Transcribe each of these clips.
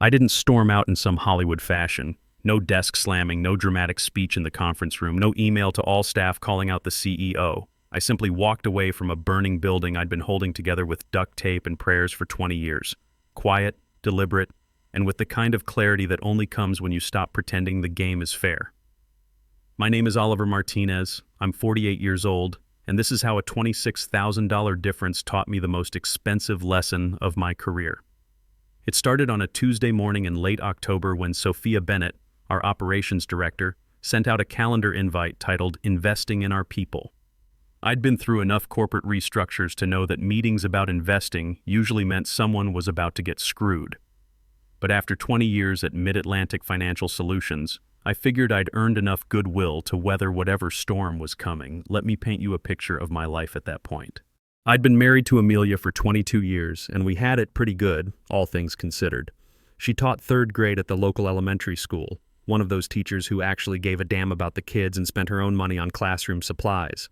I didn't storm out in some Hollywood fashion. No desk slamming, no dramatic speech in the conference room, no email to all staff calling out the CEO. I simply walked away from a burning building I'd been holding together with duct tape and prayers for 20 years. Quiet, deliberate, and with the kind of clarity that only comes when you stop pretending the game is fair. My name is Oliver Martinez. I'm 48 years old, and this is how a $26,000 difference taught me the most expensive lesson of my career. It started on a Tuesday morning in late October when Sophia Bennett, our operations director, sent out a calendar invite titled Investing in Our People. I'd been through enough corporate restructures to know that meetings about investing usually meant someone was about to get screwed. But after 20 years at Mid-Atlantic Financial Solutions, I figured I'd earned enough goodwill to weather whatever storm was coming. Let me paint you a picture of my life at that point. I'd been married to Amelia for 22 years, and we had it pretty good, all things considered. She taught third grade at the local elementary school, one of those teachers who actually gave a damn about the kids and spent her own money on classroom supplies.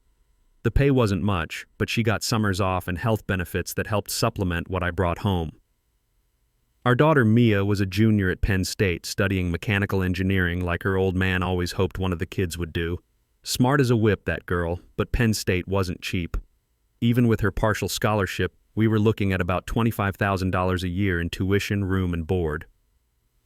The pay wasn't much, but she got summers off and health benefits that helped supplement what I brought home. Our daughter Mia was a junior at Penn State studying mechanical engineering like her old man always hoped one of the kids would do. Smart as a whip, that girl, but Penn State wasn't cheap. Even with her partial scholarship, we were looking at about $25,000 a year in tuition, room, and board.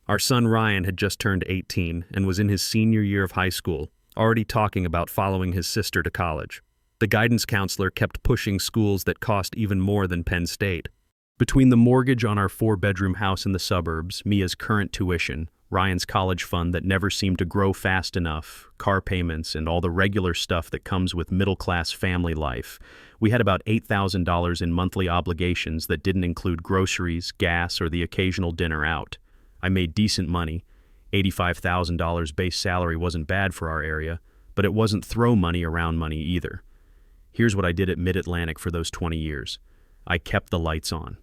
Our son Ryan had just turned 18 and was in his senior year of high school, already talking about following his sister to college. The guidance counselor kept pushing schools that cost even more than Penn State. Between the mortgage on our 4-bedroom house in the suburbs, Mia's current tuition, Ryan's college fund that never seemed to grow fast enough, car payments, and all the regular stuff that comes with middle-class family life, we had about $8,000 in monthly obligations that didn't include groceries, gas, or the occasional dinner out. I made decent money. $85,000 base salary wasn't bad for our area, but it wasn't throw money around money either. Here's what I did at Mid-Atlantic for those 20 years. I kept the lights on.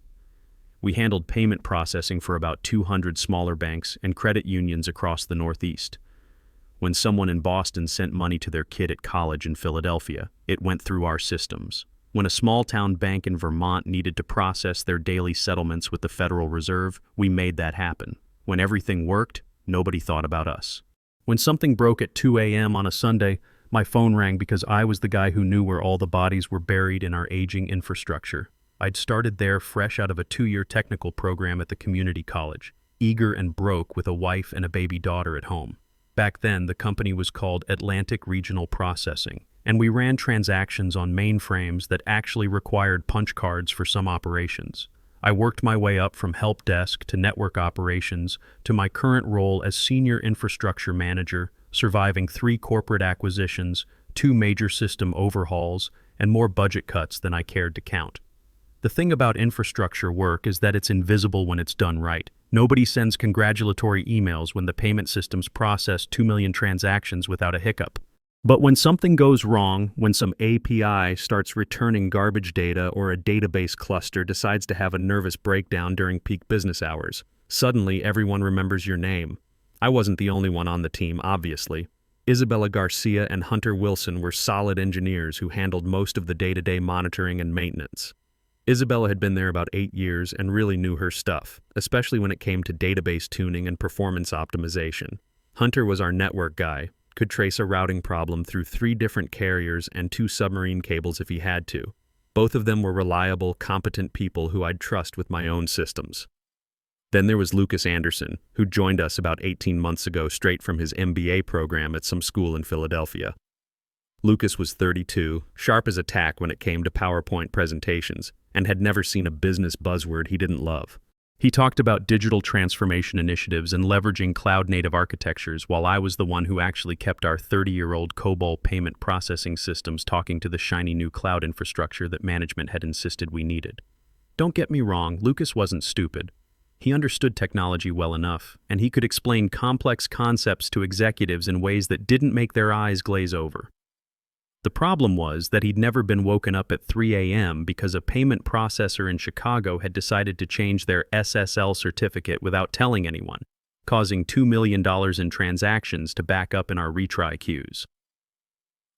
We handled payment processing for about 200 smaller banks and credit unions across the Northeast. When someone in Boston sent money to their kid at college in Philadelphia, it went through our systems. When a small-town bank in Vermont needed to process their daily settlements with the Federal Reserve, we made that happen. When everything worked, nobody thought about us. When something broke at 2 a.m. on a Sunday, my phone rang because I was the guy who knew where all the bodies were buried in our aging infrastructure. I'd started there fresh out of a 2-year technical program at the community college, eager and broke with a wife and a baby daughter at home. Back then, the company was called Atlantic Regional Processing, and we ran transactions on mainframes that actually required punch cards for some operations. I worked my way up from help desk to network operations to my current role as senior infrastructure manager, surviving 3 corporate acquisitions, 2 major system overhauls, and more budget cuts than I cared to count. The thing about infrastructure work is that it's invisible when it's done right. Nobody sends congratulatory emails when the payment systems process 2 million transactions without a hiccup. But when something goes wrong, when some API starts returning garbage data or a database cluster decides to have a nervous breakdown during peak business hours, suddenly everyone remembers your name. I wasn't the only one on the team, obviously. Isabella Garcia and Hunter Wilson were solid engineers who handled most of the day-to-day monitoring and maintenance. Isabella had been there about 8 years and really knew her stuff, especially when it came to database tuning and performance optimization. Hunter was our network guy, could trace a routing problem through 3 different carriers and 2 submarine cables if he had to. Both of them were reliable, competent people who I'd trust with my own systems. Then there was Lucas Anderson, who joined us about 18 months ago straight from his MBA program at some school in Philadelphia. Lucas was 32, sharp as a tack when it came to PowerPoint presentations, and had never seen a business buzzword he didn't love. He talked about digital transformation initiatives and leveraging cloud-native architectures, while I was the one who actually kept our 30-year-old COBOL payment processing systems talking to the shiny new cloud infrastructure that management had insisted we needed. Don't get me wrong, Lucas wasn't stupid. He understood technology well enough, and he could explain complex concepts to executives in ways that didn't make their eyes glaze over. The problem was that he'd never been woken up at 3 a.m. because a payment processor in Chicago had decided to change their SSL certificate without telling anyone, causing $2 million in transactions to back up in our retry queues.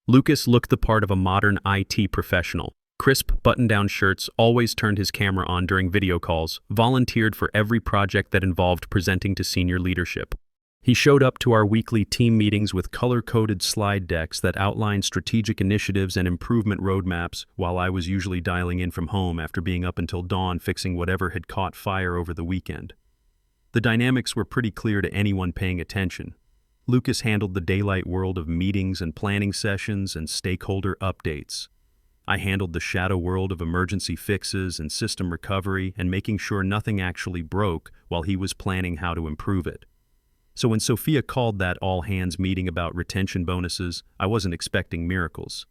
Lucas looked the part of a modern IT professional, Crisp, button-down shirts, always turned his camera on during video calls, volunteered for every project that involved presenting to senior leadership. He showed up to our weekly team meetings with color-coded slide decks that outlined strategic initiatives and improvement roadmaps, while I was usually dialing in from home after being up until dawn fixing whatever had caught fire over the weekend. The dynamics were pretty clear to anyone paying attention. Lucas handled the daylight world of meetings and planning sessions and stakeholder updates. I handled the shadow world of emergency fixes and system recovery and making sure nothing actually broke while he was planning how to improve it. So when Sophia called that all-hands meeting about retention bonuses, I wasn't expecting miracles.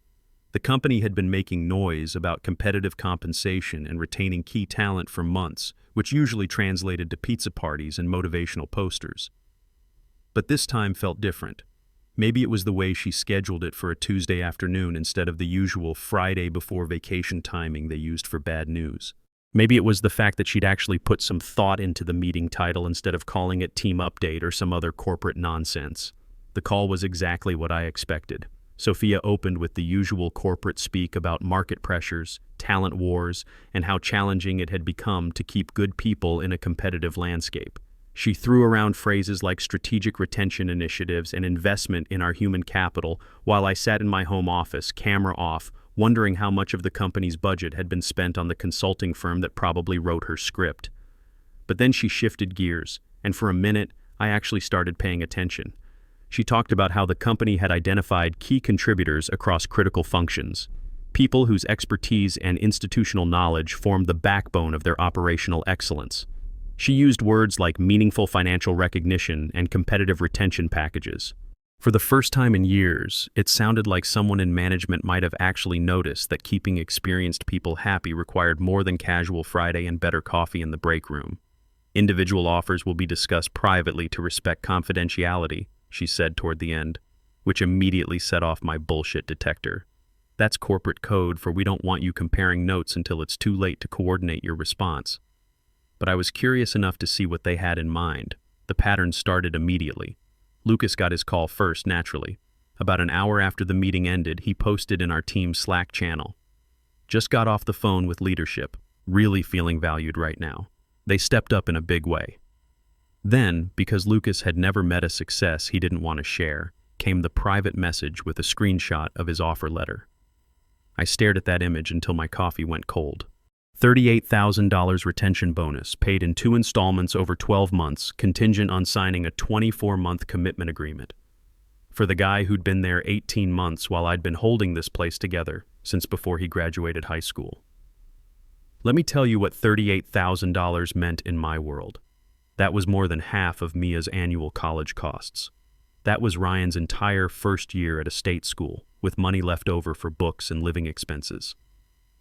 The company had been making noise about competitive compensation and retaining key talent for months, which usually translated to pizza parties and motivational posters. But this time felt different. Maybe it was the way she scheduled it for a Tuesday afternoon instead of the usual Friday before vacation timing they used for bad news. Maybe it was the fact that she'd actually put some thought into the meeting title instead of calling it Team Update or some other corporate nonsense. The call was exactly what I expected. Sophia opened with the usual corporate speak about market pressures, talent wars, and how challenging it had become to keep good people in a competitive landscape. She threw around phrases like strategic retention initiatives and investment in our human capital while I sat in my home office, camera off, wondering how much of the company's budget had been spent on the consulting firm that probably wrote her script. But then she shifted gears, and for a minute, I actually started paying attention. She talked about how the company had identified key contributors across critical functions, people whose expertise and institutional knowledge formed the backbone of their operational excellence. She used words like meaningful financial recognition and competitive retention packages. For the first time in years, it sounded like someone in management might have actually noticed that keeping experienced people happy required more than casual Friday and better coffee in the break room. Individual offers will be discussed privately to respect confidentiality, she said toward the end, which immediately set off my bullshit detector. That's corporate code for we don't want you comparing notes until it's too late to coordinate your response. But I was curious enough to see what they had in mind. The pattern started immediately. Lucas got his call first, naturally. About an hour after the meeting ended, he posted in our team's Slack channel. Just got off the phone with leadership, really feeling valued right now. They stepped up in a big way. Then, because Lucas had never met a success he didn't want to share, came the private message with a screenshot of his offer letter. I stared at that image until my coffee went cold. $38,000 retention bonus, paid in 2 installments over 12 months, contingent on signing a 24-month commitment agreement. For the guy who'd been there 18 months while I'd been holding this place together since before he graduated high school. Let me tell you what $38,000 meant in my world. That was more than half of Mia's annual college costs. That was Ryan's entire first year at a state school, with money left over for books and living expenses.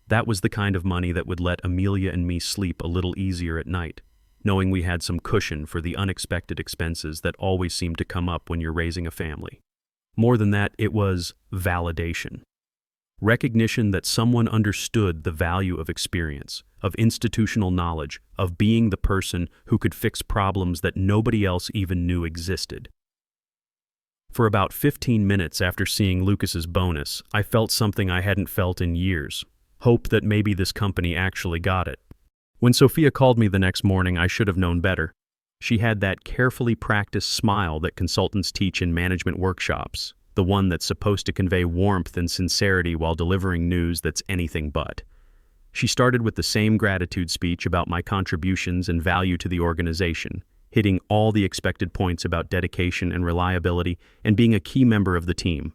That was the kind of money that would let Amelia and me sleep a little easier at night, knowing we had some cushion for the unexpected expenses that always seem to come up when you're raising a family. More than that, it was validation. Recognition that someone understood the value of experience, of institutional knowledge, of being the person who could fix problems that nobody else even knew existed. For about 15 minutes after seeing Lucas's bonus, I felt something I hadn't felt in years. Hope that maybe this company actually got it. When Sophia called me the next morning, I should have known better. She had that carefully practiced smile that consultants teach in management workshops, the one that's supposed to convey warmth and sincerity while delivering news that's anything but. She started with the same gratitude speech about my contributions and value to the organization, hitting all the expected points about dedication and reliability and being a key member of the team.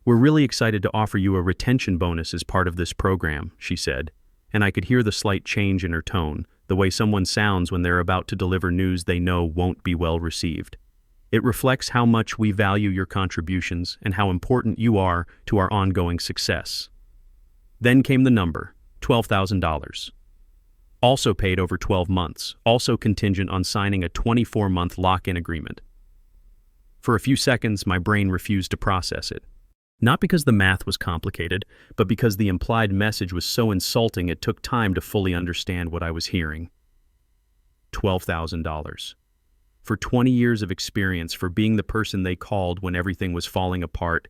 "We're really excited to offer you a retention bonus as part of this program," she said, and I could hear the slight change in her tone, the way someone sounds when they're about to deliver news they know won't be well received. "It reflects how much we value your contributions and how important you are to our ongoing success." Then came the number, $12,000. Also paid over 12 months, also contingent on signing a 24-month lock-in agreement. For a few seconds, my brain refused to process it. Not because the math was complicated, but because the implied message was so insulting it took time to fully understand what I was hearing. $12,000. For 20 years of experience, for being the person they called when everything was falling apart,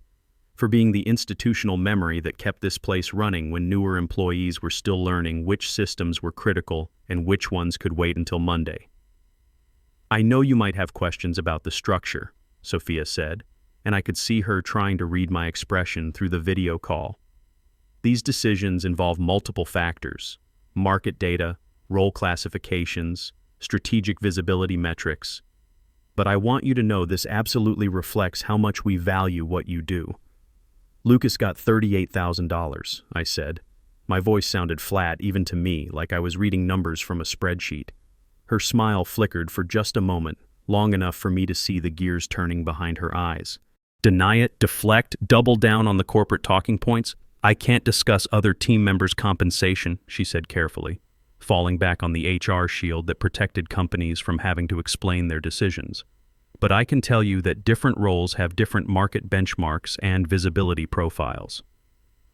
for being the institutional memory that kept this place running when newer employees were still learning which systems were critical and which ones could wait until Monday. "I know you might have questions about the structure," Sophia said, and I could see her trying to read my expression through the video call. "These decisions involve multiple factors: market data, role classifications, strategic visibility metrics. But I want you to know this absolutely reflects how much we value what you do." "Lucas got $38,000, I said. My voice sounded flat, even to me, like I was reading numbers from a spreadsheet. Her smile flickered for just a moment, long enough for me to see the gears turning behind her eyes. "Deny it, deflect, double down on the corporate talking points? I can't discuss other team members' compensation," she said carefully, falling back on the HR shield that protected companies from having to explain their decisions. "But I can tell you that different roles have different market benchmarks and visibility profiles."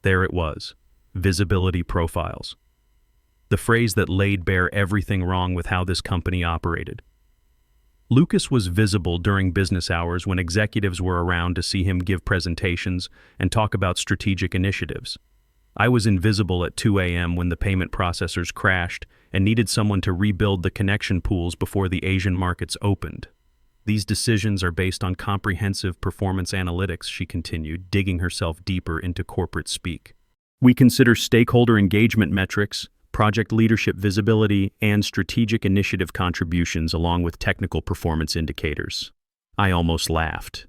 There it was, visibility profiles. The phrase that laid bare everything wrong with how this company operated. Lucas was visible during business hours when executives were around to see him give presentations and talk about strategic initiatives. I was invisible at 2 a.m. when the payment processors crashed and needed someone to rebuild the connection pools before the Asian markets opened. "These decisions are based on comprehensive performance analytics," she continued, digging herself deeper into corporate speak. "We consider stakeholder engagement metrics, project leadership visibility, and strategic initiative contributions along with technical performance indicators." I almost laughed.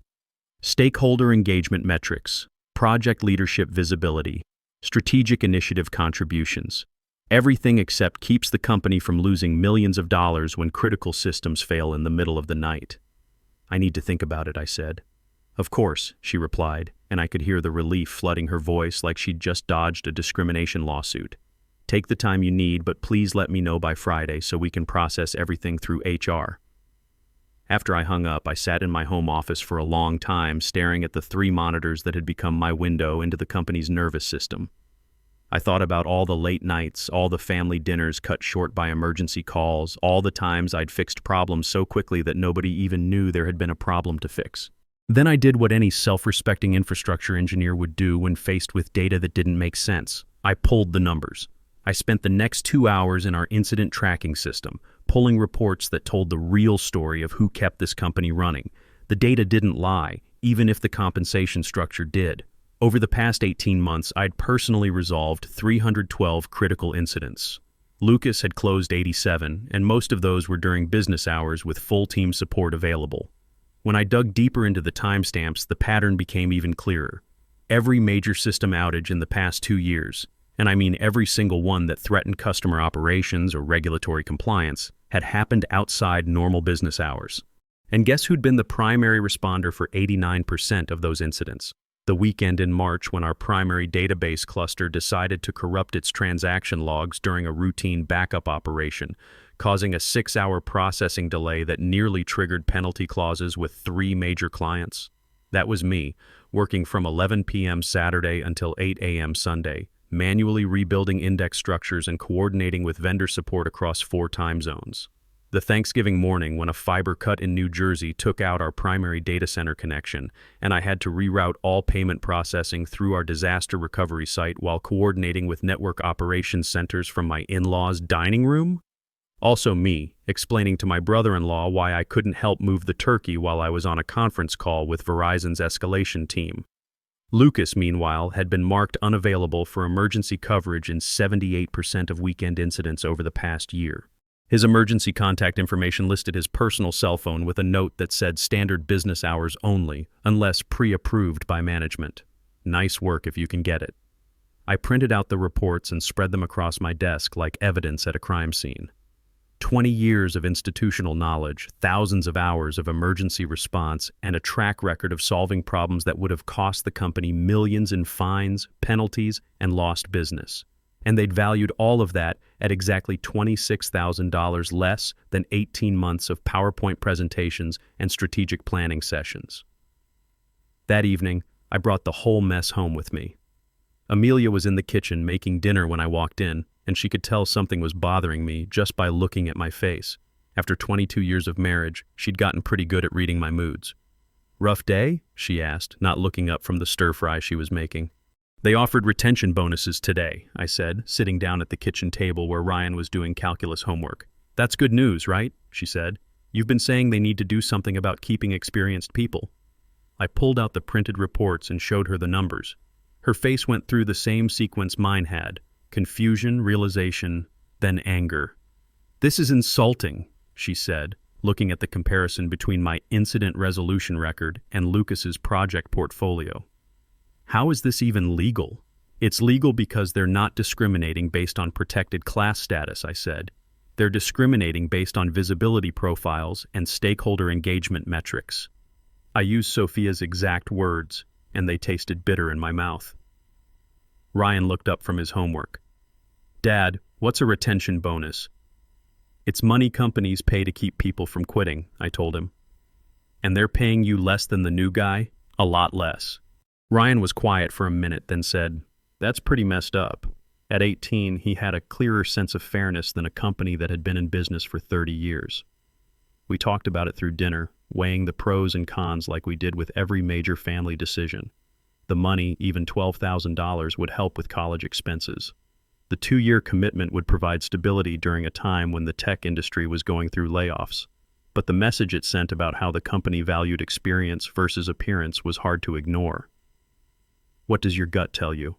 Stakeholder engagement metrics, project leadership visibility, strategic initiative contributions. Everything except keeps the company from losing millions of dollars when critical systems fail in the middle of the night. "I need to think about it," I said. "Of course," she replied, and I could hear the relief flooding her voice like she'd just dodged a discrimination lawsuit. "Take the time you need, but please let me know by Friday so we can process everything through HR." After I hung up, I sat in my home office for a long time, staring at the 3 monitors that had become my window into the company's nervous system. I thought about all the late nights, all the family dinners cut short by emergency calls, all the times I'd fixed problems so quickly that nobody even knew there had been a problem to fix. Then I did what any self-respecting infrastructure engineer would do when faced with data that didn't make sense. I pulled the numbers. I spent the next 2 hours in our incident tracking system, pulling reports that told the real story of who kept this company running. The data didn't lie, even if the compensation structure did. Over the past 18 months, I'd personally resolved 312 critical incidents. Lucas had closed 87, and most of those were during business hours with full team support available. When I dug deeper into the timestamps, the pattern became even clearer. Every major system outage in the past 2 years, and I mean every single one that threatened customer operations or regulatory compliance, had happened outside normal business hours. And guess who'd been the primary responder for 89% of those incidents? The weekend in March when our primary database cluster decided to corrupt its transaction logs during a routine backup operation, causing a 6-hour processing delay that nearly triggered penalty clauses with 3 major clients. That was me, working from 11 p.m. Saturday until 8 a.m. Sunday, manually rebuilding index structures and coordinating with vendor support across 4 time zones. The Thanksgiving morning when a fiber cut in New Jersey took out our primary data center connection, and I had to reroute all payment processing through our disaster recovery site while coordinating with network operations centers from my in-laws' dining room? Also me, explaining to my brother-in-law why I couldn't help move the turkey while I was on a conference call with Verizon's escalation team. Lucas, meanwhile, had been marked unavailable for emergency coverage in 78% of weekend incidents over the past year. His emergency contact information listed his personal cell phone with a note that said standard business hours only, unless pre-approved by management. Nice work if you can get it. I printed out the reports and spread them across my desk like evidence at a crime scene. 20 years of institutional knowledge, thousands of hours of emergency response, and a track record of solving problems that would have cost the company millions in fines, penalties, and lost business. And they'd valued all of that at exactly $26,000 less than 18 months of PowerPoint presentations and strategic planning sessions. That evening, I brought the whole mess home with me. Amelia was in the kitchen making dinner when I walked in, and she could tell something was bothering me just by looking at my face. After 22 years of marriage, she'd gotten pretty good at reading my moods. Rough day? She asked, not looking up from the stir-fry she was making. They offered retention bonuses today, I said, sitting down at the kitchen table where Ryan was doing calculus homework. That's good news, right? She said. You've been saying they need to do something about keeping experienced people. I pulled out the printed reports and showed her the numbers. Her face went through the same sequence mine had: confusion, realization, then anger. This is insulting, she said, looking at the comparison between my incident resolution record and Lucas's project portfolio. How is this even legal? It's legal because they're not discriminating based on protected class status, I said. They're discriminating based on visibility profiles and stakeholder engagement metrics. I used Sophia's exact words, and they tasted bitter in my mouth. Ryan looked up from his homework. Dad, what's a retention bonus? It's money companies pay to keep people from quitting, I told him. And they're paying you less than the new guy? A lot less. Ryan was quiet for a minute, then said, That's pretty messed up. At 18, he had a clearer sense of fairness than a company that had been in business for 30 years. We talked about it through dinner, weighing the pros and cons like we did with every major family decision. The money, even $12,000, would help with college expenses. The 2-year commitment would provide stability during a time when the tech industry was going through layoffs. But the message it sent about how the company valued experience versus appearance was hard to ignore. What does your gut tell you?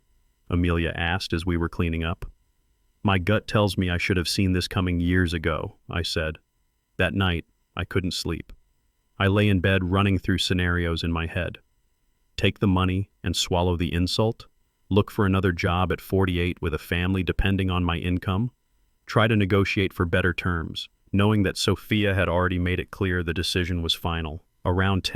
Amelia asked as we were cleaning up. My gut tells me I should have seen this coming years ago, I said. That night, I couldn't sleep. I lay in bed running through scenarios in my head. Take the money and swallow the insult? Look for another job at 48 with a family depending on my income? Try to negotiate for better terms, knowing that Sophia had already made it clear the decision was final. Around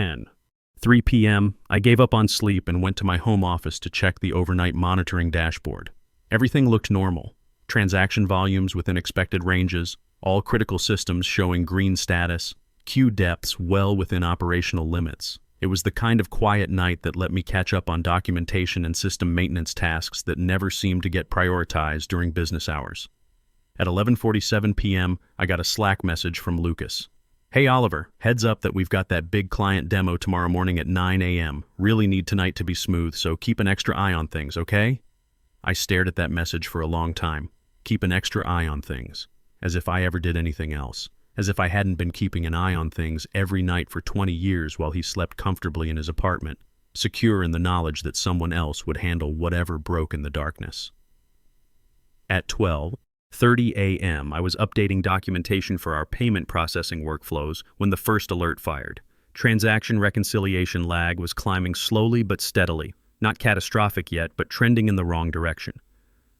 3 p.m., I gave up on sleep and went to my home office to check the overnight monitoring dashboard. Everything looked normal. Transaction volumes within expected ranges, all critical systems showing green status, queue depths well within operational limits. It was the kind of quiet night that let me catch up on documentation and system maintenance tasks that never seemed to get prioritized during business hours. At 11:47 p.m., I got a Slack message from Lucas. Hey Oliver, heads up that we've got that big client demo tomorrow morning at 9 a.m. Really need tonight to be smooth, so keep an extra eye on things, okay? I stared at that message for a long time. Keep an extra eye on things. As if I ever did anything else. As if I hadn't been keeping an eye on things every night for 20 years while he slept comfortably in his apartment, secure in the knowledge that someone else would handle whatever broke in the darkness. At 12:30 a.m., I was updating documentation for our payment processing workflows when the first alert fired. Transaction reconciliation lag was climbing slowly but steadily, not catastrophic yet, but trending in the wrong direction.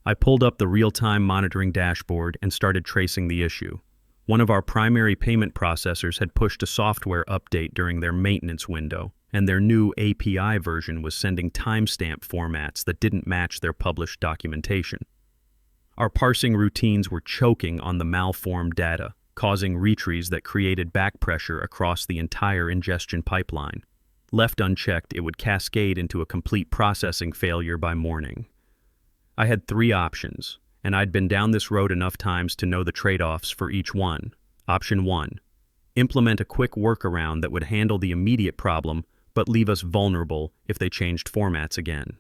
I pulled up the real-time monitoring dashboard and started tracing the issue. One of our primary payment processors had pushed a software update during their maintenance window, and their new API version was sending timestamp formats that didn't match their published documentation. Our parsing routines were choking on the malformed data, causing retries that created back pressure across the entire ingestion pipeline. Left unchecked, it would cascade into a complete processing failure by morning. I had 3 options, and I'd been down this road enough times to know the trade-offs for each one. Option 1. Implement a quick workaround that would handle the immediate problem, but leave us vulnerable if they changed formats again.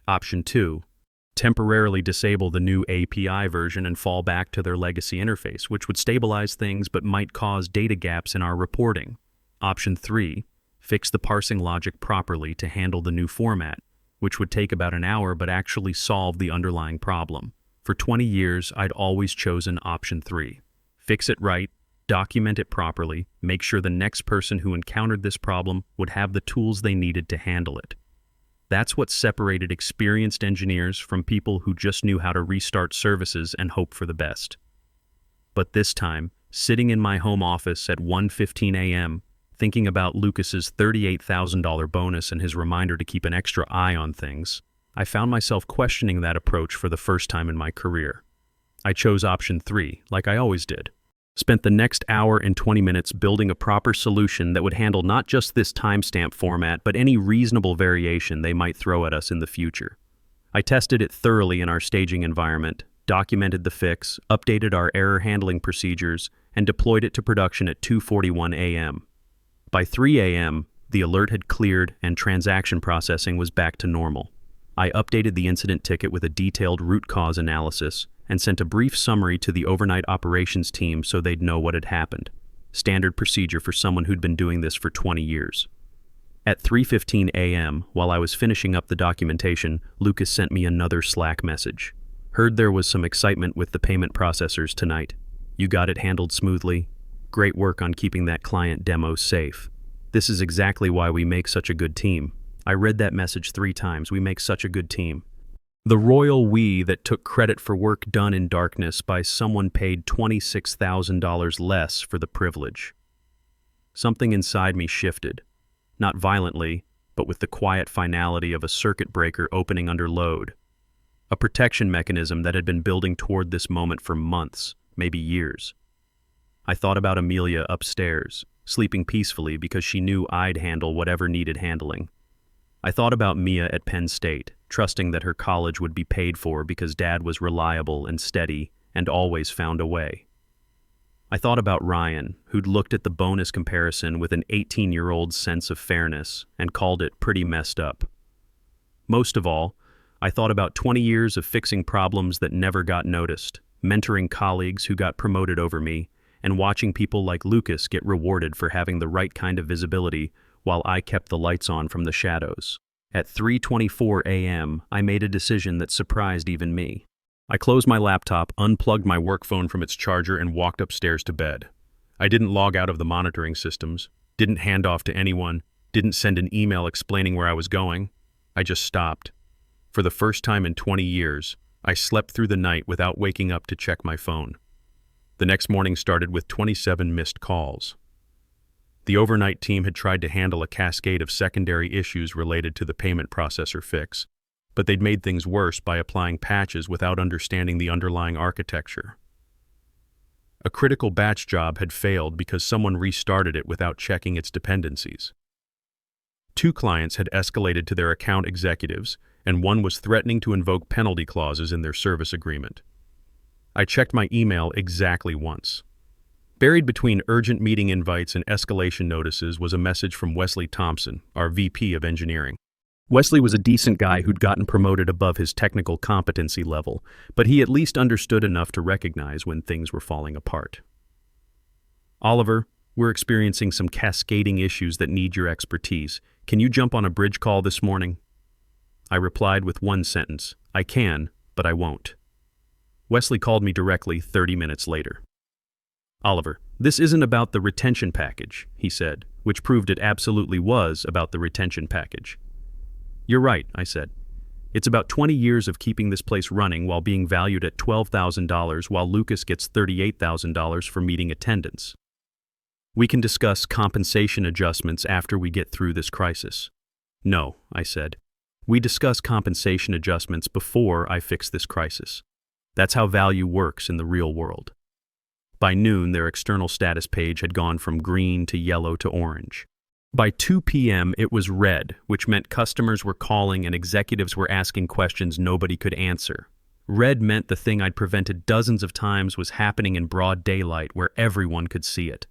Option 2. Temporarily disable the new API version and fall back to their legacy interface, which would stabilize things but might cause data gaps in our reporting. Option 3. Fix the parsing logic properly to handle the new format, which would take about an hour but actually solve the underlying problem. For 20 years, I'd always chosen option 3. Fix it right, document it properly, make sure the next person who encountered this problem would have the tools they needed to handle it. That's what separated experienced engineers from people who just knew how to restart services and hope for the best. But this time, sitting in my home office at 1:15 a.m., thinking about Lucas's $38,000 bonus and his reminder to keep an extra eye on things, I found myself questioning that approach for the first time in my career. I chose option 3, like I always did. Spent the next hour and 20 minutes building a proper solution that would handle not just this timestamp format, but any reasonable variation they might throw at us in the future. I tested it thoroughly in our staging environment, documented the fix, updated our error handling procedures, and deployed it to production at 2:41 a.m. By 3 a.m., The alert had cleared and transaction processing was back to normal. I updated the incident ticket with a detailed root cause analysis and sent a brief summary to the overnight operations team so they'd know what had happened. Standard procedure for someone who'd been doing this for 20 years. At 3:15 a.m., while I was finishing up the documentation, Lucas sent me another Slack message. Heard there was some excitement with the payment processors tonight. You got it handled smoothly. Great work on keeping that client demo safe. This is exactly why we make such a good team. I read that message 3 times. We make such a good team. The royal we that took credit for work done in darkness by someone paid $26,000 less for the privilege. Something inside me shifted. Not violently, but with the quiet finality of a circuit breaker opening under load. A protection mechanism that had been building toward this moment for months, maybe years. I thought about Amelia upstairs, sleeping peacefully because she knew I'd handle whatever needed handling. I thought about Mia at Penn State, trusting that her college would be paid for because Dad was reliable and steady and always found a way. I thought about Ryan, who'd looked at the bonus comparison with an 18-year-old sense of fairness and called it pretty messed up. Most of all, I thought about 20 years of fixing problems that never got noticed, mentoring colleagues who got promoted over me, and watching people like Lucas get rewarded for having the right kind of visibility while I kept the lights on from the shadows. At 3:24 a.m., I made a decision that surprised even me. I closed my laptop, unplugged my work phone from its charger, and walked upstairs to bed. I didn't log out of the monitoring systems, didn't hand off to anyone, didn't send an email explaining where I was going. I just stopped. For the first time in 20 years, I slept through the night without waking up to check my phone. The next morning started with 27 missed calls. The overnight team had tried to handle a cascade of secondary issues related to the payment processor fix, but they'd made things worse by applying patches without understanding the underlying architecture. A critical batch job had failed because someone restarted it without checking its dependencies. 2 clients had escalated to their account executives, and one was threatening to invoke penalty clauses in their service agreement. I checked my email exactly once. Buried between urgent meeting invites and escalation notices was a message from Wesley Thompson, our VP of engineering. Wesley was a decent guy who'd gotten promoted above his technical competency level, but he at least understood enough to recognize when things were falling apart. Oliver, we're experiencing some cascading issues that need your expertise. Can you jump on a bridge call this morning? I replied with one sentence, I can, but I won't. Wesley called me directly 30 minutes later. Oliver, this isn't about the retention package, he said, which proved it absolutely was about the retention package. You're right, I said. It's about 20 years of keeping this place running while being valued at $12,000 while Lucas gets $38,000 for meeting attendance. We can discuss compensation adjustments after we get through this crisis. No, I said. We discuss compensation adjustments before I fix this crisis. That's how value works in the real world. By noon, their external status page had gone from green to yellow to orange. By 2 p.m., it was red, which meant customers were calling and executives were asking questions nobody could answer. Red meant the thing I'd prevented dozens of times was happening in broad daylight where everyone could see it.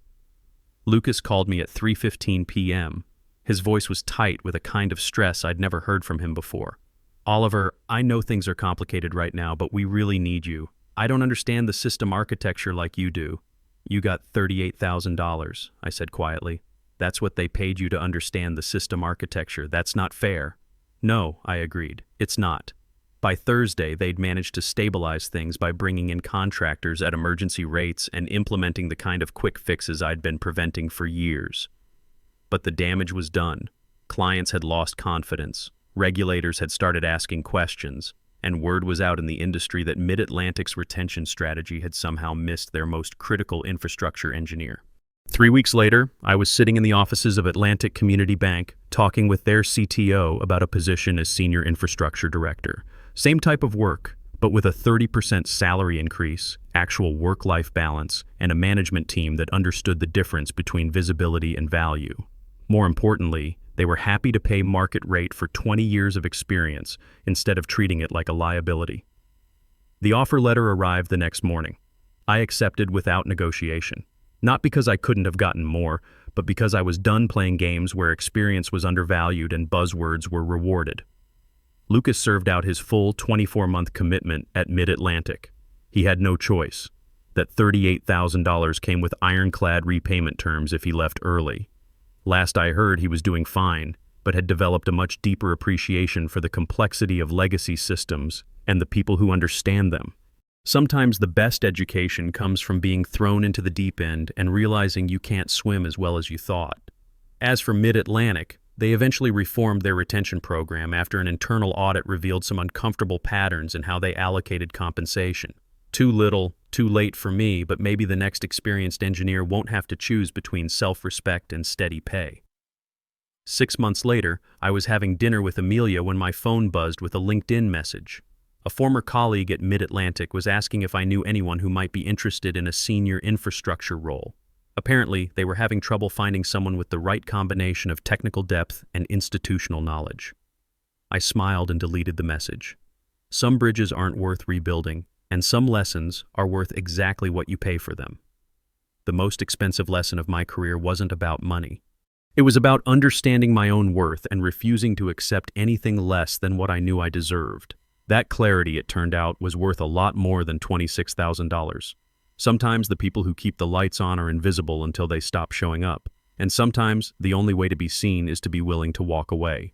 Lucas called me at 3:15 p.m. His voice was tight with a kind of stress I'd never heard from him before. Oliver, I know things are complicated right now, but we really need you. I don't understand the system architecture like you do. You got $38,000, I said quietly. That's what they paid you to understand the system architecture. That's not fair. No, I agreed. It's not. By Thursday, they'd managed to stabilize things by bringing in contractors at emergency rates and implementing the kind of quick fixes I'd been preventing for years. But the damage was done. Clients had lost confidence. Regulators had started asking questions. And word was out in the industry that Mid-Atlantic's retention strategy had somehow missed their most critical infrastructure engineer. 3 weeks later, I was sitting in the offices of Atlantic Community Bank, talking with their CTO about a position as Senior Infrastructure Director. Same type of work, but with a 30% salary increase, actual work-life balance, and a management team that understood the difference between visibility and value. More importantly, they were happy to pay market rate for 20 years of experience instead of treating it like a liability. The offer letter arrived the next morning. I accepted without negotiation. Not because I couldn't have gotten more, but because I was done playing games where experience was undervalued and buzzwords were rewarded. Lucas served out his full 24-month commitment at Mid-Atlantic. He had no choice. That $38,000 came with ironclad repayment terms if he left early. Last I heard, he was doing fine, but had developed a much deeper appreciation for the complexity of legacy systems and the people who understand them. Sometimes the best education comes from being thrown into the deep end and realizing you can't swim as well as you thought. As for Mid-Atlantic, they eventually reformed their retention program after an internal audit revealed some uncomfortable patterns in how they allocated compensation. Too little, too late for me, but maybe the next experienced engineer won't have to choose between self-respect and steady pay. 6 months later, I was having dinner with Amelia when my phone buzzed with a LinkedIn message. A former colleague at Mid-Atlantic was asking if I knew anyone who might be interested in a senior infrastructure role. Apparently, they were having trouble finding someone with the right combination of technical depth and institutional knowledge. I smiled and deleted the message. Some bridges aren't worth rebuilding, and some lessons are worth exactly what you pay for them. The most expensive lesson of my career wasn't about money. It was about understanding my own worth and refusing to accept anything less than what I knew I deserved. That clarity, it turned out, was worth a lot more than $26,000. Sometimes the people who keep the lights on are invisible until they stop showing up, and sometimes the only way to be seen is to be willing to walk away.